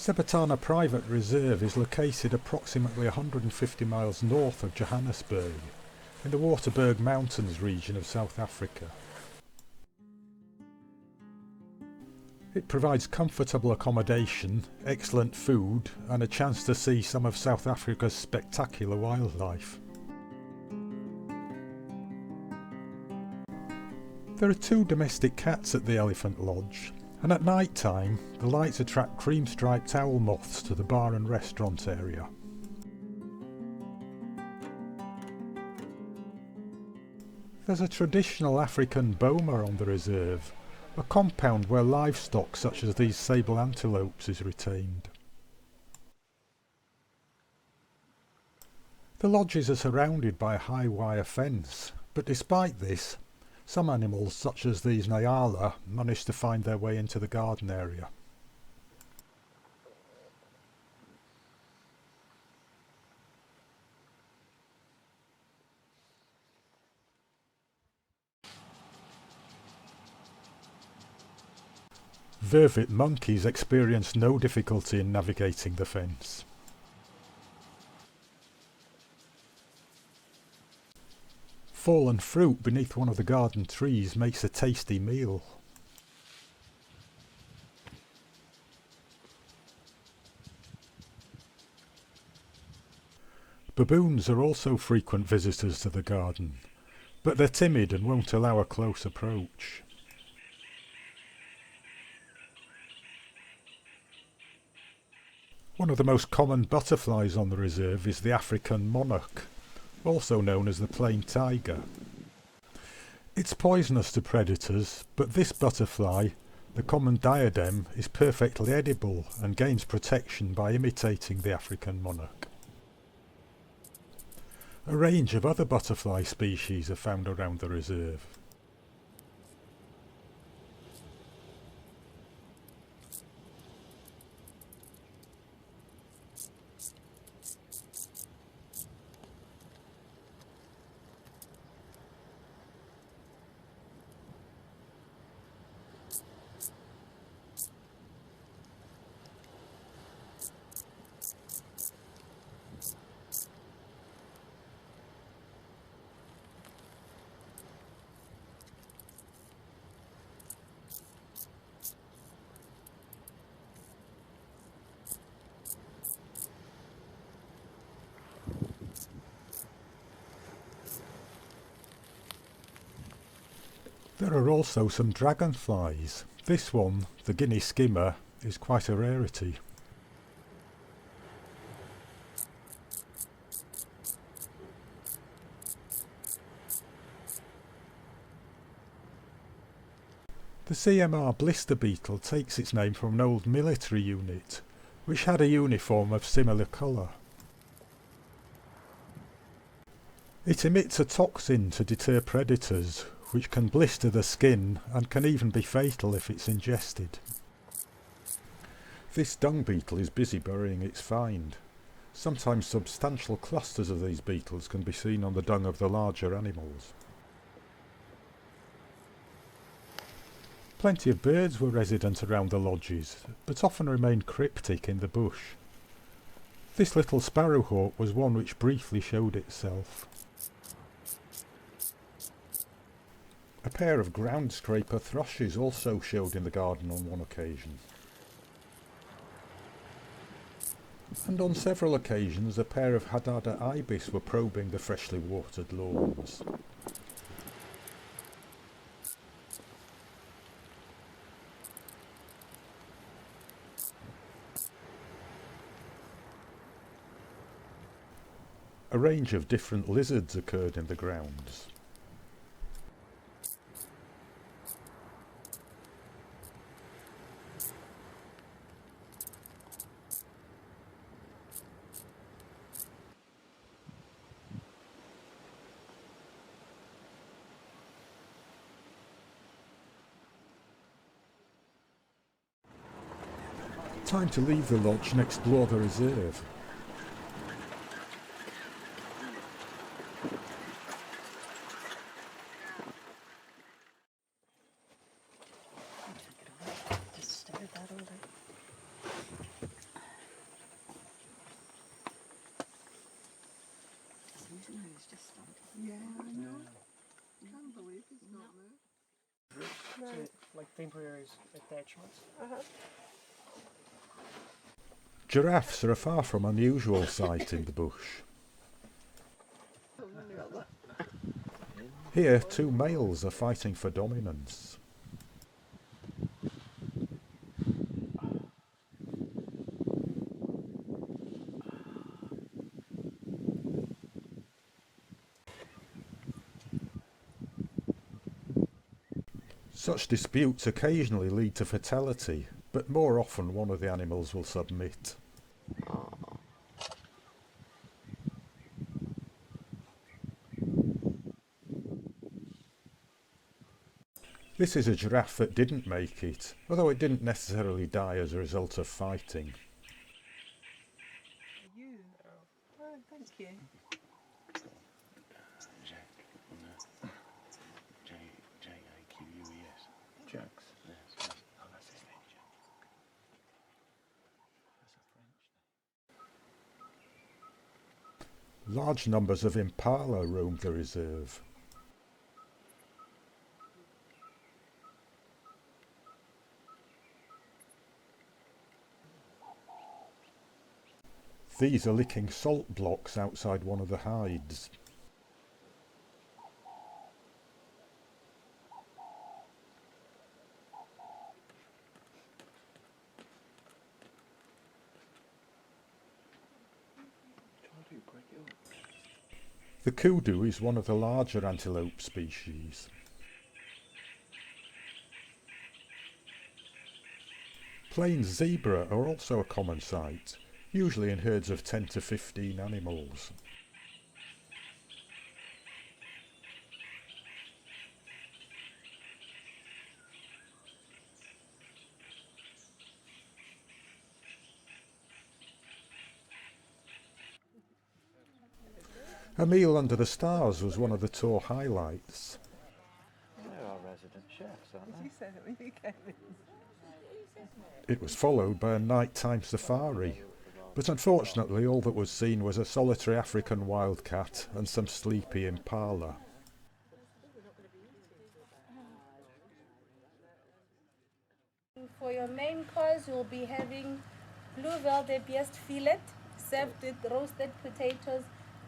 Sebatana Private Reserve is located approximately 150 miles north of Johannesburg, in the Waterberg Mountains region of South Africa. It provides comfortable accommodation, excellent food, and a chance to see some of South Africa's spectacular wildlife. There are 2 domestic cats at the Elephant Lodge, and at night time the lights attract cream-striped owl moths to the bar and restaurant area. There's a traditional African boma on the reserve, a compound where livestock such as these sable antelopes is retained. The lodges are surrounded by a high wire fence, but despite this, some animals such as these nyala manage to find their way into the garden area. Vervet monkeys experience no difficulty in navigating the fence. Fallen fruit beneath one of the garden trees makes a tasty meal. Baboons are also frequent visitors to the garden, but they're timid and won't allow a close approach. One of the most common butterflies on the reserve is the African monarch, also known as the plain tiger. It's poisonous to predators, but this butterfly, the common diadem, is perfectly edible and gains protection by imitating the African monarch. A range of other butterfly species are found around the reserve. There are also some dragonflies. This one, the Guinea skimmer, is quite a rarity. The CMR blister beetle takes its name from an old military unit, which had a uniform of similar colour. It emits a toxin to deter predators, which can blister the skin and can even be fatal if it's ingested. This dung beetle is busy burying its find. Sometimes substantial clusters of these beetles can be seen on the dung of the larger animals. Plenty of birds were resident around the lodges, but often remained cryptic in the bush. This little sparrowhawk was one which briefly showed itself. A pair of ground scraper thrushes also showed in the garden on one occasion. And on several occasions a pair of Hadada ibis were probing the freshly watered lawns. A range of different lizards occurred in the grounds. Time to leave the lodge and explore the reserve. He's just started. Yeah, I know. Can't believe he's not there. So, like temporary attachments. Giraffes are a far from unusual sight in the bush. Here, two males are fighting for dominance. Such disputes occasionally lead to fatality, but more often one of the animals will submit. This is a giraffe that didn't make it, although it didn't necessarily die as a result of fighting. You? Oh, thank you. Jack. No. J-A-Q-U-E-S. Jacks. Yes. Oh, that's his name, Jack. That's a French name. Large numbers of impala roam the reserve. These are licking salt blocks outside one of the hides. Trying to break it up. The kudu is one of the larger antelope species. Plains zebra are also a common sight, usually in herds of 10 to 15 animals. A meal under the stars was one of the tour highlights. They're our resident chefs, aren't You they? said it when you came in. It was followed by a nighttime safari, but unfortunately all that was seen was a solitary African wildcat and some sleepy impala. For your main course, you'll be having blue velvet biest fillet served with roasted potatoes,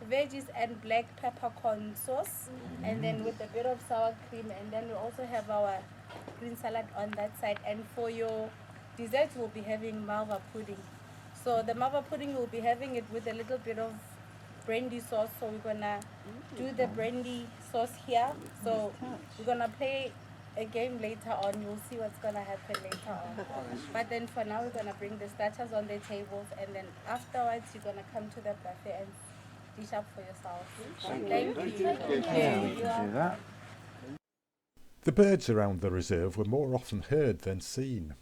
veggies, and black peppercorn sauce, and then with a bit of sour cream. And then we also have our green salad on that side. And for your dessert, we'll be having malva pudding. So the malva pudding, we'll be having it with a little bit of brandy sauce. So we're gonna do the brandy sauce here. So we're gonna play a game later on. You'll see what's gonna happen later on. But then for now, we're gonna bring the starters on the tables, and then afterwards, you're gonna come to the buffet and dish up for yourself. Thank you. Yeah, we can do that. The birds around the reserve were more often heard than seen.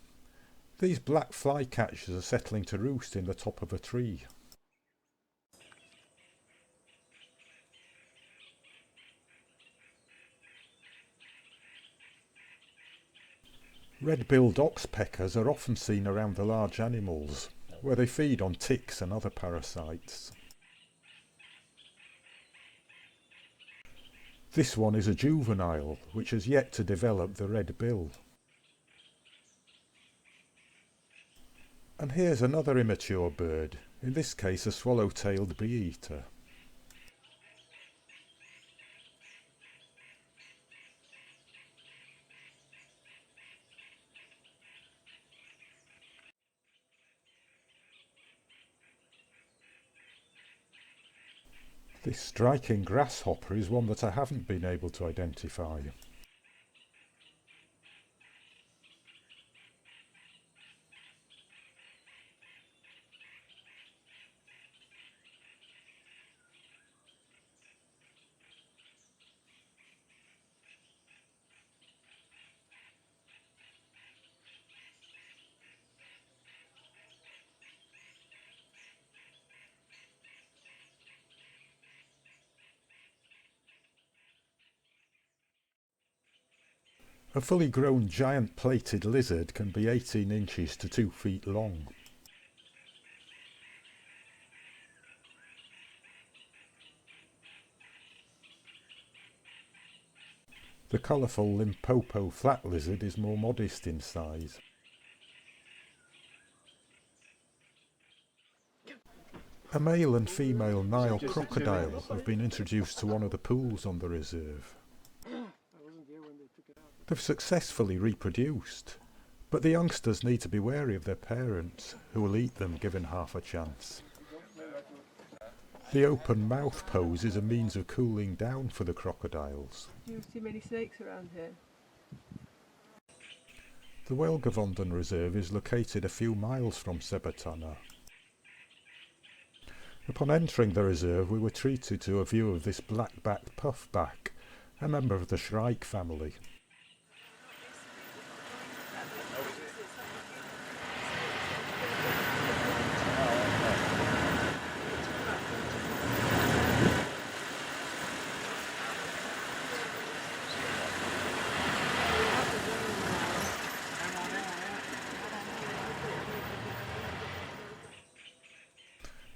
These black flycatchers are settling to roost in the top of a tree. Red-billed oxpeckers are often seen around the large animals, where they feed on ticks and other parasites. This one is a juvenile, which has yet to develop the red bill. And here's another immature bird, in this case a swallow-tailed bee-eater. This striking grasshopper is one that I haven't been able to identify. A fully grown giant plated lizard can be 18 inches to 2 feet long. The colourful Limpopo flat lizard is more modest in size. A male and female Nile crocodile have been introduced to one of the pools on the reserve. They've successfully reproduced, but the youngsters need to be wary of their parents, who will eat them given half a chance. The open mouth pose is a means of cooling down for the crocodiles. Do you see many snakes around here? The Welgevonden Reserve is located a few miles from Sebatana. Upon entering the reserve, we were treated to a view of this black-backed puffback, a member of the shrike family.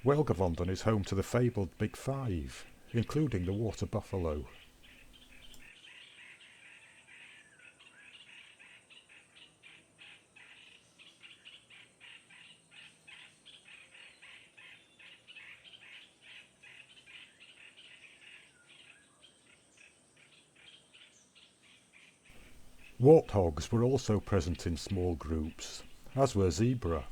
Welgevonden is home to the fabled Big Five, including the water buffalo. Warthogs were also present in small groups, as were zebra.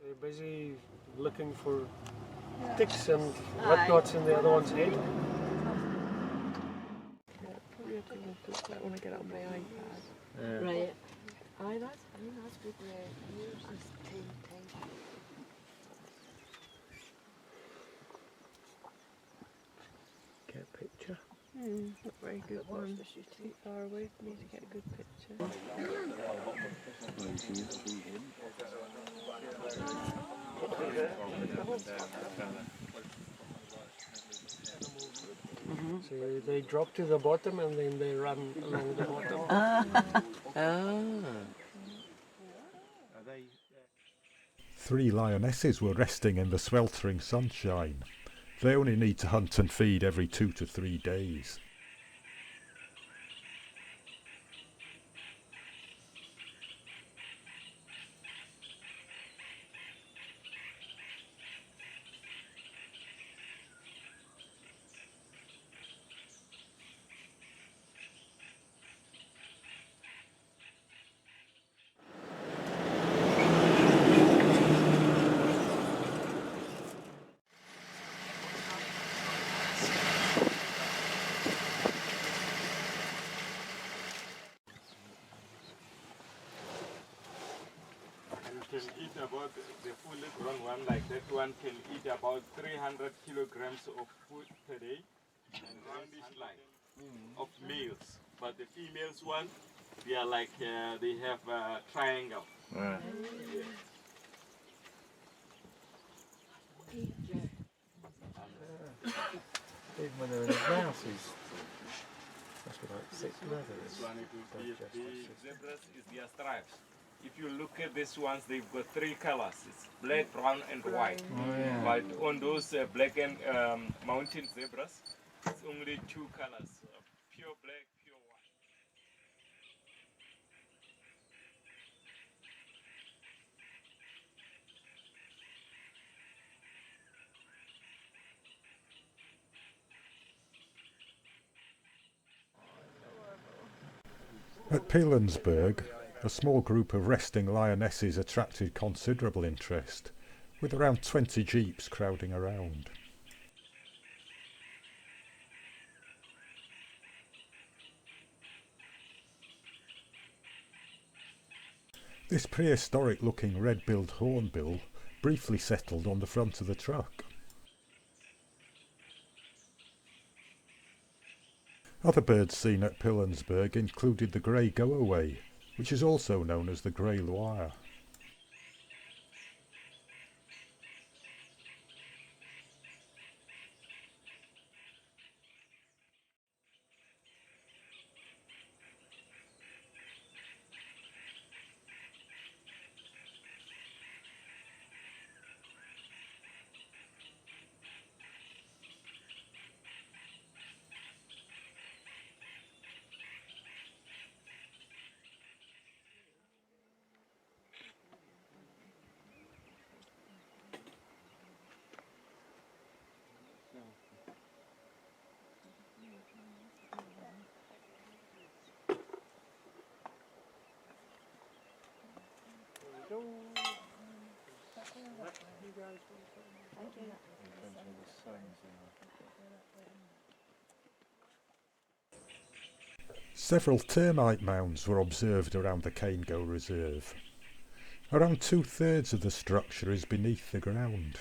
They're busy looking for ticks and whatnots in the other one's head. Probably have to look at that when I get it on my iPad. Right. Aye, that's good. Get a picture. Not very good one. Too far away for me to get a good picture. So they drop to the bottom and then they run along the bottom. Three lionesses were resting in the sweltering sunshine. They only need to hunt and feed every 2 to 3 days. Can eat about the fully grown one like that one can eat about 300 kilograms of food per day and roundish line of males. But the females one, they are like they have a triangle. Even when they're in the houses. Must be like 6 leather. This one it will be the zebras is their stripes. If you look at these ones, they've got 3 colors. It's black, brown, and white. But on those black and mountain zebras, it's only 2 colors: pure black, pure white. At Pilanesberg, a small group of resting lionesses attracted considerable interest, with around 20 jeeps crowding around. This prehistoric-looking red-billed hornbill briefly settled on the front of the truck. Other birds seen at Pilanesberg included the grey go-away, which is also known as the Grey Loire. Several termite mounds were observed around the Canego Reserve. Around 2/3 of the structure is beneath the ground.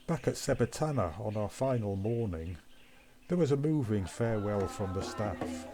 Back at Sebatana on our final morning, there was a moving farewell from the staff.